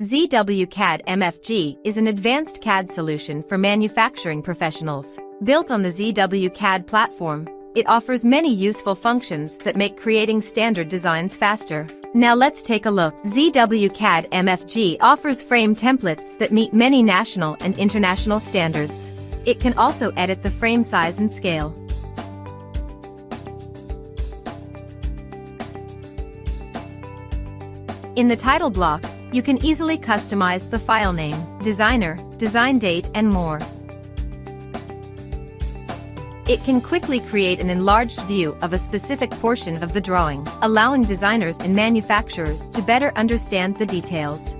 ZWCAD MFG is an advanced CAD solution for manufacturing professionals. Built on the ZWCAD platform, it offers many useful functions that make creating standard designs faster. Now let's take a look. ZWCAD MFG offers frame templates that meet many national and international standards. It can also edit the frame size and scale. In the title block, you can easily customize the file name, designer, design date, and more. It can quickly create an enlarged view of a specific portion of the drawing, allowing designers and manufacturers to better understand the details.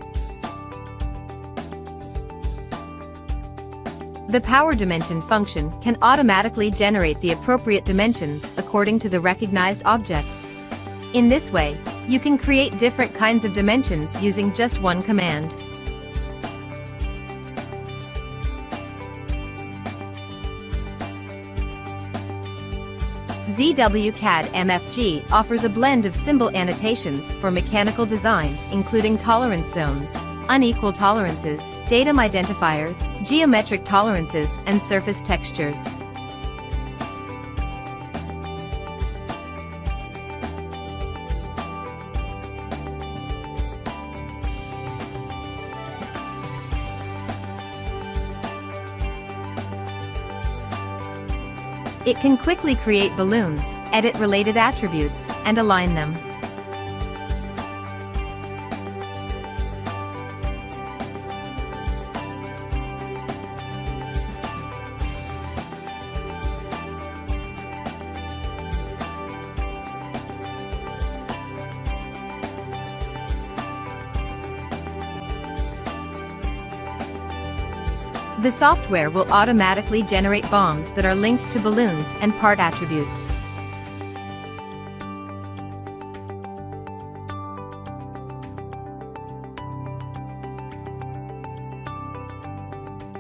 The power dimension function can automatically generate the appropriate dimensions according to the recognized objects. In this way, you can create different kinds of dimensions using just one command. ZWCAD MFG offers a blend of symbol annotations for mechanical design, including tolerance zones, unequal tolerances, datum identifiers, geometric tolerances, and surface textures. It can quickly create balloons, edit related attributes, and align them. The software will automatically generate BOMs that are linked to balloons and part attributes.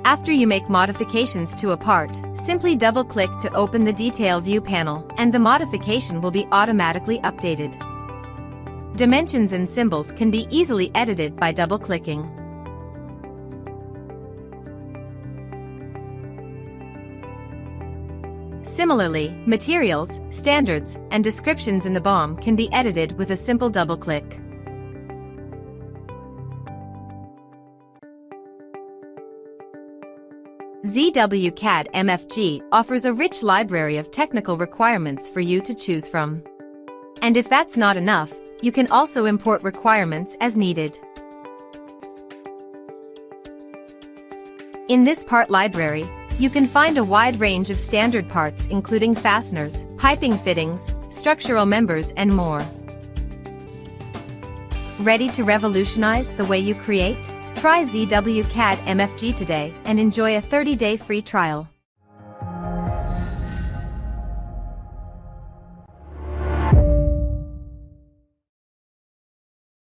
After you make modifications to a part, simply double-click to open the Detail View panel, and the modification will be automatically updated. Dimensions and symbols can be easily edited by double-clicking. Similarly, materials, standards, and descriptions in the BOM can be edited with a simple double-click. ZWCAD MFG offers a rich library of technical requirements for you to choose from. And if that's not enough, you can also import requirements as needed. In this part library, you can find a wide range of standard parts including fasteners, piping fittings, structural members, and more. Ready to revolutionize the way you create? Try ZWCAD MFG today and enjoy a 30-day free trial.